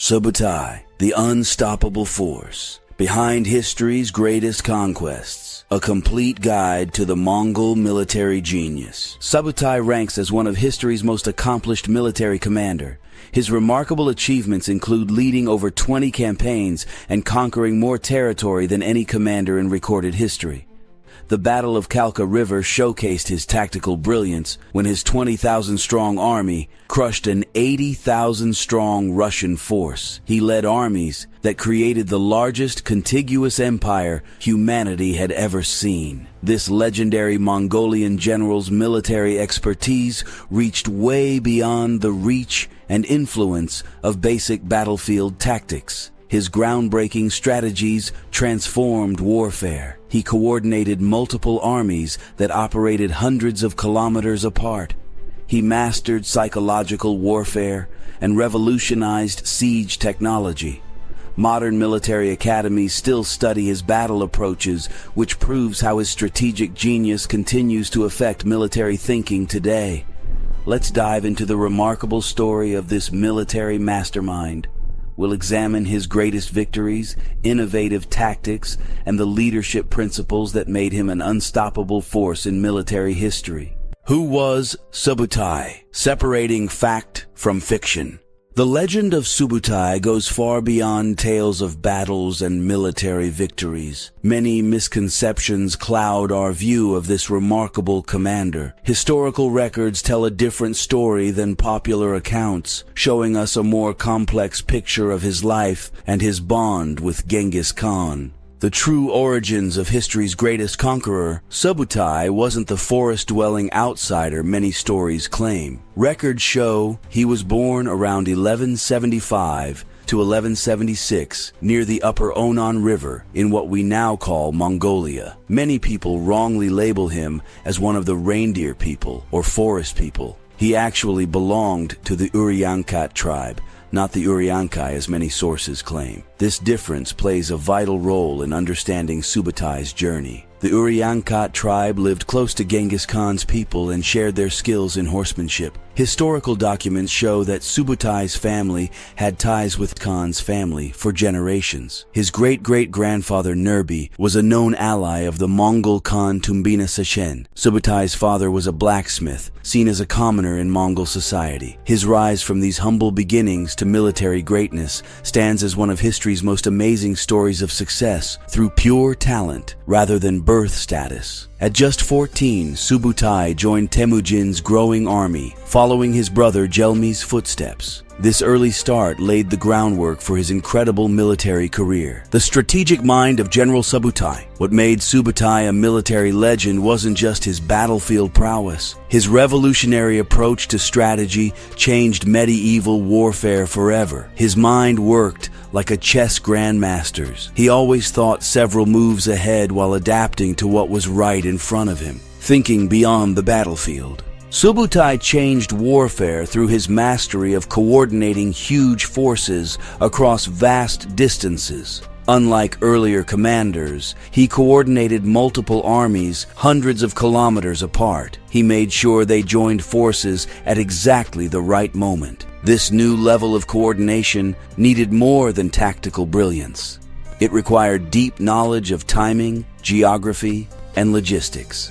Subutai, the unstoppable force, behind history's greatest conquests, a complete guide to the Mongol military genius. Subutai ranks as one of history's most accomplished military commander. His remarkable achievements include leading over 20 campaigns and conquering more territory than any commander in recorded history. The Battle of Kalka River showcased his tactical brilliance when his 20,000-strong army crushed an 80,000-strong Russian force. He led armies that created the largest contiguous empire humanity had ever seen. This legendary Mongolian general's military expertise reached way beyond the reach and influence of basic battlefield tactics. His groundbreaking strategies transformed warfare. He coordinated multiple armies that operated hundreds of kilometers apart. He mastered psychological warfare and revolutionized siege technology. Modern military academies still study his battle approaches, which proves how his strategic genius continues to affect military thinking today. Let's dive into the remarkable story of this military mastermind. We'll examine his greatest victories, innovative tactics, and the leadership principles that made him an unstoppable force in military history. Who was Subutai? Separating fact from fiction. The legend of Subutai goes far beyond tales of battles and military victories. Many misconceptions cloud our view of this remarkable commander. Historical records tell a different story than popular accounts, showing us a more complex picture of his life and his bond with Genghis Khan. The true origins of history's greatest conqueror, Subutai wasn't the forest-dwelling outsider many stories claim. Records show he was born around 1175 to 1176 near the upper Onon River in what we now call Mongolia. Many people wrongly label him as one of the reindeer people or forest people. He actually belonged to the Uryankat tribe, not the Uryankai as many sources claim. This difference plays a vital role in understanding Subutai's journey. The Uryankat tribe lived close to Genghis Khan's people and shared their skills in horsemanship. Historical documents show that Subutai's family had ties with Khan's family for generations. His great-great-grandfather Nurbi was a known ally of the Mongol Khan Tumbina Sachen. Subutai's father was a blacksmith, seen as a commoner in Mongol society. His rise from these humble beginnings to military greatness stands as one of history's most amazing stories of success through pure talent rather than birth status. At just 14, Subutai joined Temujin's growing army, following his brother Jelmi's footsteps. This early start laid the groundwork for his incredible military career. The strategic mind of General Subutai. What made Subutai a military legend wasn't just his battlefield prowess. His revolutionary approach to strategy changed medieval warfare forever. His mind worked like a chess grandmaster's. He always thought several moves ahead while adapting to what was right in front of him, thinking beyond the battlefield. Subutai changed warfare through his mastery of coordinating huge forces across vast distances. Unlike earlier commanders, he coordinated multiple armies hundreds of kilometers apart. He made sure they joined forces at exactly the right moment. This new level of coordination needed more than tactical brilliance. It required deep knowledge of timing, geography, and logistics.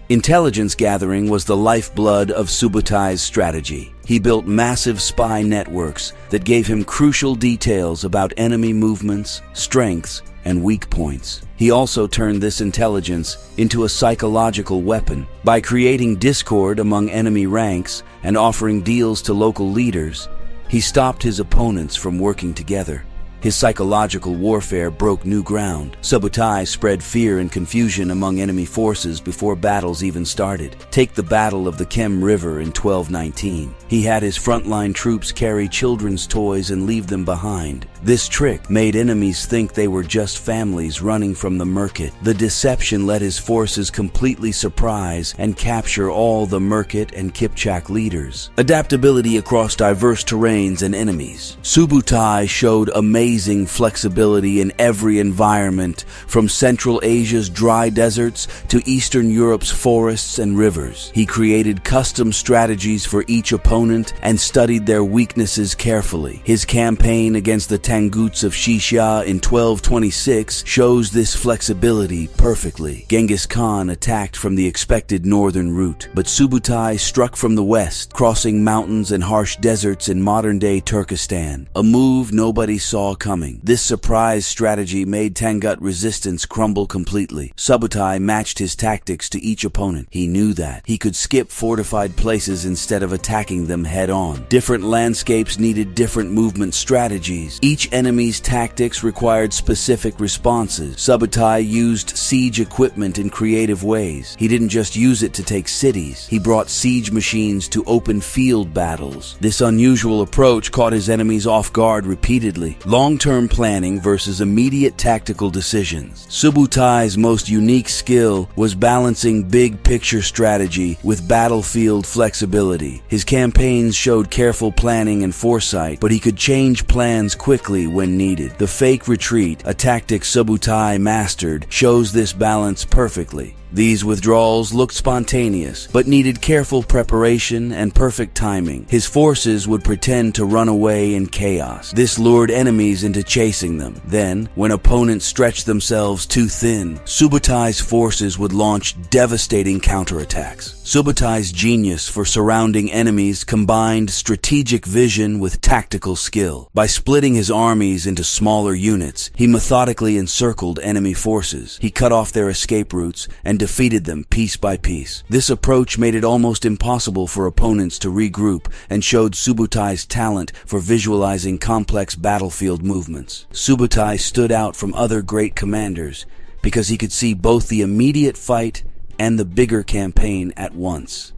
Intelligence gathering was the lifeblood of Subutai's strategy. He built massive spy networks that gave him crucial details about enemy movements, strengths, and weak points. He also turned this intelligence into a psychological weapon. By creating discord among enemy ranks and offering deals to local leaders, he stopped his opponents from working together. His psychological warfare broke new ground. Subutai spread fear and confusion among enemy forces before battles even started. Take the Battle of the Kem River in 1219. He had his frontline troops carry children's toys and leave them behind. This trick made enemies think they were just families running from the Murkit. The deception let his forces completely surprise and capture all the Murkit and Kipchak leaders. Adaptability across diverse terrains and enemies. Subutai showed amazing amazing flexibility in every environment, from Central Asia's dry deserts to Eastern Europe's forests and rivers. He created custom strategies for each opponent and studied their weaknesses carefully. His campaign against the Tanguts of Xixia in 1226 shows this flexibility perfectly. Genghis Khan attacked from the expected northern route, but Subutai struck from the west, crossing mountains and harsh deserts in modern-day Turkestan, a move nobody saw coming. This surprise strategy made Tangut resistance crumble completely. Subutai matched his tactics to each opponent. He knew that he could skip fortified places instead of attacking them head-on. Different landscapes needed different movement strategies. Each enemy's tactics required specific responses. Subutai used siege equipment in creative ways. He didn't just use it to take cities. He brought siege machines to open field battles. This unusual approach caught his enemies off guard repeatedly. Long-term planning versus immediate tactical decisions. Subutai's most unique skill was balancing big-picture strategy with battlefield flexibility. His campaigns showed careful planning and foresight, but he could change plans quickly when needed. The fake retreat, a tactic Subutai mastered, shows this balance perfectly. These withdrawals looked spontaneous, but needed careful preparation and perfect timing. His forces would pretend to run away in chaos. This lured enemies into chasing them. Then, when opponents stretched themselves too thin, Subutai's forces would launch devastating counterattacks. Subutai's genius for surrounding enemies combined strategic vision with tactical skill. By splitting his armies into smaller units, he methodically encircled enemy forces. He cut off their escape routes and defeated them piece by piece. This approach made it almost impossible for opponents to regroup and showed Subutai's talent for visualizing complex battlefield movements. Subutai stood out from other great commanders because he could see both the immediate fight and the bigger campaign at once.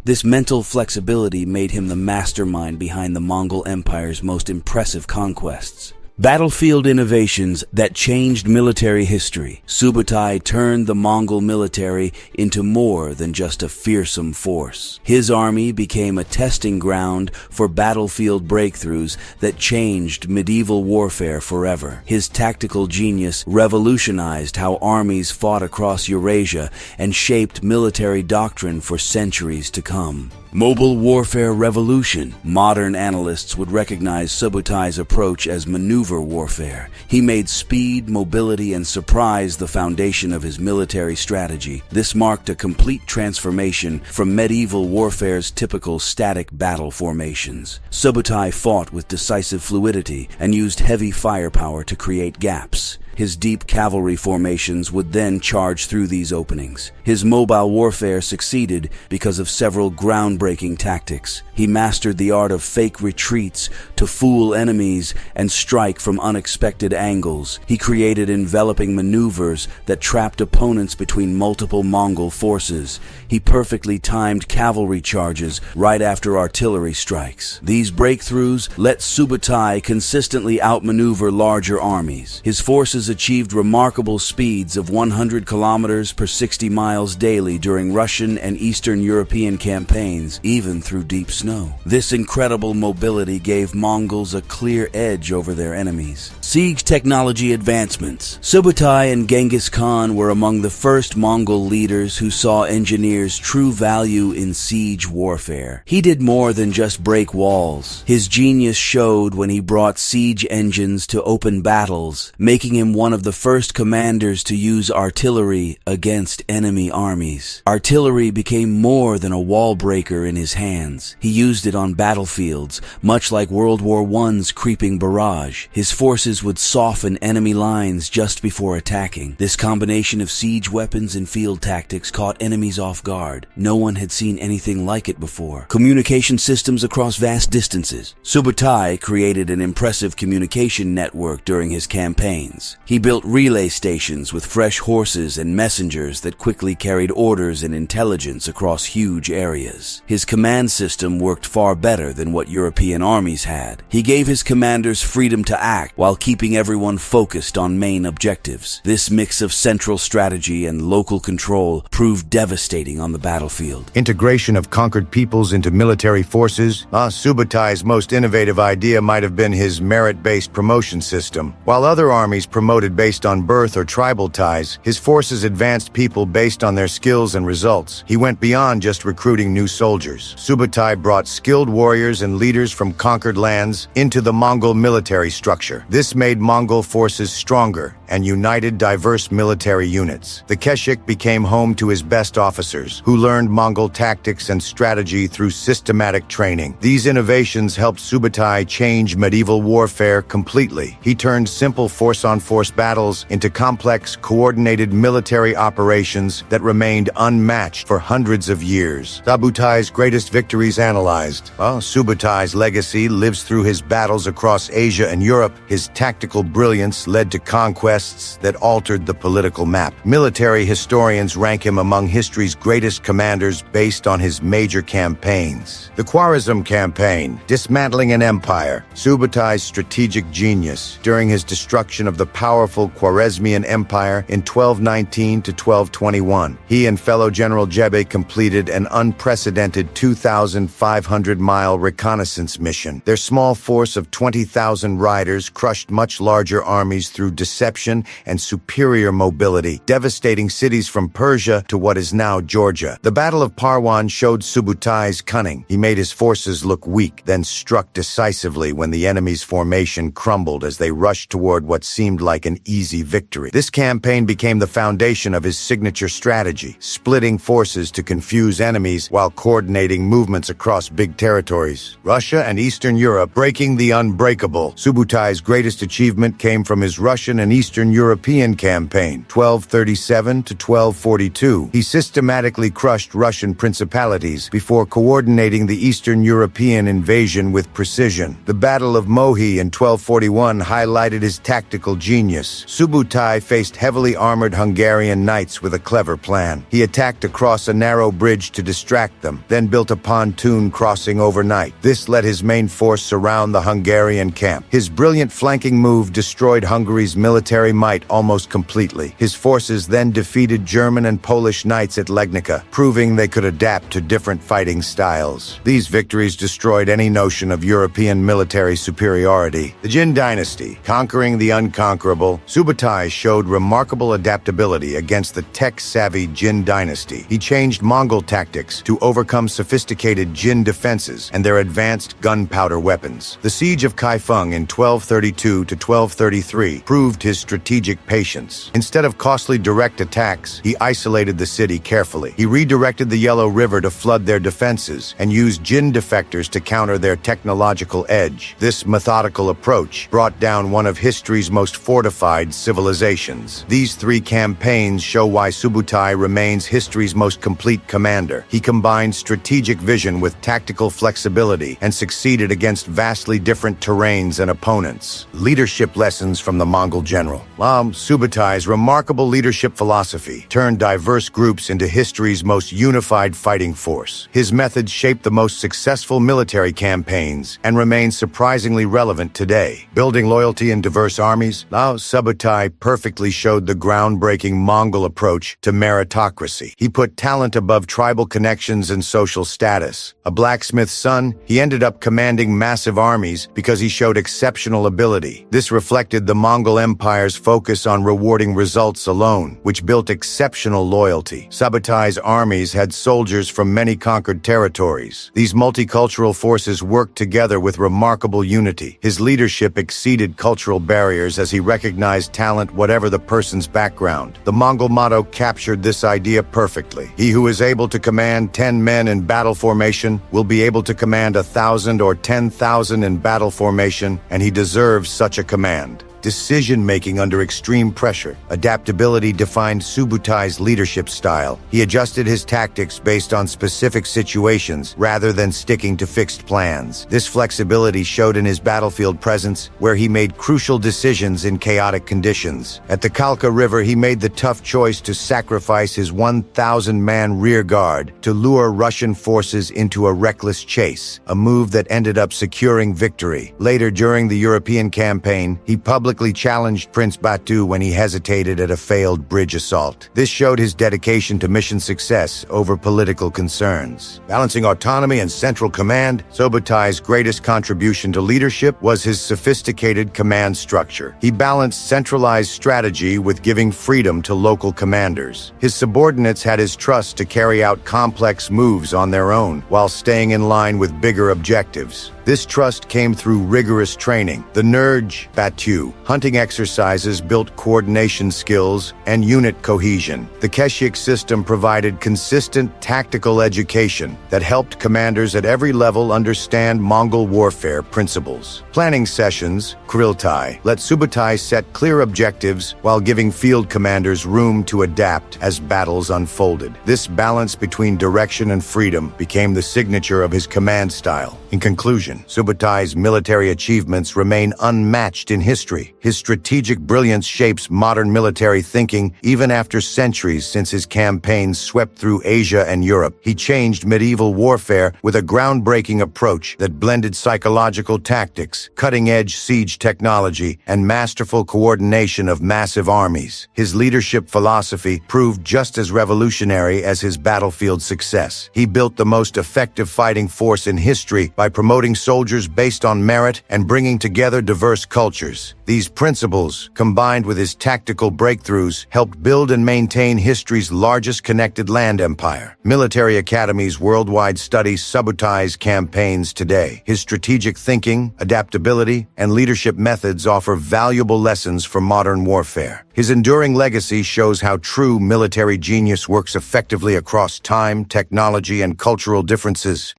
This mental flexibility made him the mastermind behind the Mongol Empire's most impressive conquests. Battlefield innovations that changed military history. Subutai turned the Mongol military into more than just a fearsome force. His army became a testing ground for battlefield breakthroughs that changed medieval warfare forever. His tactical genius revolutionized how armies fought across Eurasia and shaped military doctrine for centuries to come. Mobile warfare revolution. Modern analysts would recognize Subutai's approach as maneuver warfare. He made speed, mobility, and surprise the foundation of his military strategy. This marked a complete transformation from medieval warfare's typical static battle formations. Subutai fought with decisive fluidity and used heavy firepower to create gaps. His deep cavalry formations would then charge through these openings. His mobile warfare succeeded because of several groundbreaking tactics. He mastered the art of fake retreats to fool enemies and strike from unexpected angles. He created enveloping maneuvers that trapped opponents between multiple Mongol forces. He perfectly timed cavalry charges right after artillery strikes. These breakthroughs let Subutai consistently outmaneuver larger armies. His forces achieved remarkable speeds of 100 kilometers per 60 miles daily during Russian and Eastern European campaigns, even through deep snow. This incredible mobility gave Mongols a clear edge over their enemies. Siege technology advancements. Subutai and Genghis Khan were among the first Mongol leaders who saw engineers' true value in siege warfare. He did more than just break walls. His genius showed when he brought siege engines to open battles, making him one of the first commanders to use artillery against enemy armies. Artillery became more than a wall breaker in his hands. He used it on battlefields, much like World War I's creeping barrage. His forces would soften enemy lines just before attacking. This combination of siege weapons and field tactics caught enemies off guard. No one had seen anything like it before. Communication systems across vast distances. Subutai created an impressive communication network during his campaigns. He built relay stations with fresh horses and messengers that quickly carried orders and intelligence across huge areas. His command system worked far better than what European armies had. He gave his commanders freedom to act while keeping everyone focused on main objectives. This mix of central strategy and local control proved devastating on the battlefield. Integration of conquered peoples into military forces. Subutai's most innovative idea might have been his merit-based promotion system. While other armies promoted based on birth or tribal ties, his forces advanced people based on their skills and results. He went beyond just recruiting new soldiers. Subutai brought skilled warriors and leaders from conquered lands into the Mongol military structure. This made Mongol forces stronger and united diverse military units. The Keshik became home to his best officers, who learned Mongol tactics and strategy through systematic training. These innovations helped Subutai change medieval warfare completely. He turned simple force-on-force battles into complex, coordinated military operations that remained unmatched for hundreds of years. Subutai's greatest victories analyzed. Subutai's legacy lives through his battles across Asia and Europe. His tactical brilliance led to conquests that altered the political map. Military historians rank him among history's greatest commanders based on his major campaigns. The Khwarezm Campaign, dismantling an empire. Subutai's strategic genius during his destruction of the powerful Khwarezmian Empire in 1219 to 1221. He and fellow General Jebe completed an unprecedented 2,500-mile reconnaissance mission. Their small force of 20,000 riders crushed much larger armies through deception and superior mobility, devastating cities from Persia to what is now Georgia. The Battle of Parwan showed Subutai's cunning. He made his forces look weak, then struck decisively when the enemy's formation crumbled as they rushed toward what seemed like an easy victory. This campaign became the foundation of his signature strategy, splitting forces to confuse enemies while coordinating movements across big territories. Russia and Eastern Europe, breaking the unbreakable. Subutai's greatest achievement came from his Russian and Eastern European campaign, 1237 to 1242. He systematically crushed Russian principalities before coordinating the Eastern European invasion with precision. The Battle of Mohi in 1241 highlighted his tactical genius. Subutai faced heavily armored Hungarian knights with a clever plan. He attacked across a narrow bridge to distract them, then built a pontoon crossing overnight. This let his main force surround the Hungarian camp. His brilliant flanking move destroyed Hungary's military might almost completely. His forces then defeated German and Polish knights at Legnica, proving they could adapt to different fighting styles. These victories destroyed any notion of European military superiority. The Jin dynasty, conquering the unconquerable. Subutai showed remarkable adaptability against the tech-savvy Jin dynasty. He changed Mongol tactics to overcome sophisticated Jin defenses and their advanced gunpowder weapons. The siege of Kaifeng in 1232 to 1233 proved his strategic patience. Instead of costly direct attacks, he isolated the city carefully. He redirected the Yellow River to flood their defenses and used Jin defectors to counter their technological edge. This methodical approach brought down one of history's most fortified civilizations. These three campaigns show why Subutai remains history's most complete commander. He combined strategic vision with tactical flexibility and succeeded against vastly different terrains and opponents. Leadership lessons from the Mongol general. Subutai's remarkable leadership philosophy turned diverse groups into history's most unified fighting force. His methods shaped the most successful military campaigns and remain surprisingly relevant today. Building loyalty in diverse armies, Subutai perfectly showed the groundbreaking Mongol approach to meritocracy. He put talent above tribal connections and social status. A blacksmith's son, he ended up commanding massive armies because he showed exceptional ability. This reflected the Mongol Empire's focus on rewarding results alone, which built exceptional loyalty. Subutai's armies had soldiers from many conquered territories. These multicultural forces worked together with remarkable unity. His leadership exceeded cultural barriers as he recognized talent whatever the person's background. The Mongol motto captured this idea perfectly. He who is able to command 10 men in battle formation will be able to command 1,000 or 10,000 in battle formation, and he deserves such a command. Decision-making under extreme pressure. Adaptability defined Subutai's leadership style. He adjusted his tactics based on specific situations rather than sticking to fixed plans. This flexibility showed in his battlefield presence, where he made crucial decisions in chaotic conditions. At the Kalka River, he made the tough choice to sacrifice his 1,000-man rear guard to lure Russian forces into a reckless chase, a move that ended up securing victory. Later during the European campaign, he published publicly challenged Prince Batu when he hesitated at a failed bridge assault. This showed his dedication to mission success over political concerns. Balancing autonomy and central command, Subutai's greatest contribution to leadership was his sophisticated command structure. He balanced centralized strategy with giving freedom to local commanders. His subordinates had his trust to carry out complex moves on their own, while staying in line with bigger objectives. This trust came through rigorous training. The Nerj Batu hunting exercises built coordination skills and unit cohesion. The Keshik system provided consistent tactical education that helped commanders at every level understand Mongol warfare principles. Planning sessions, Kriltai, let Subutai set clear objectives while giving field commanders room to adapt as battles unfolded. This balance between direction and freedom became the signature of his command style. In conclusion, Subutai's military achievements remain unmatched in history. His strategic brilliance shapes modern military thinking even after centuries since his campaigns swept through Asia and Europe. He changed medieval warfare with a groundbreaking approach that blended psychological tactics, cutting-edge siege technology, and masterful coordination of massive armies. His leadership philosophy proved just as revolutionary as his battlefield success. He built the most effective fighting force in history by promoting soldiers based on merit and bringing together diverse cultures. These principles, combined with his tactical breakthroughs, helped build and maintain history's largest connected land empire. Military academies worldwide study Subutai's campaigns today. His strategic thinking, adaptability, and leadership methods offer valuable lessons for modern warfare. His enduring legacy shows how true military genius works effectively across time, technology, and cultural differences.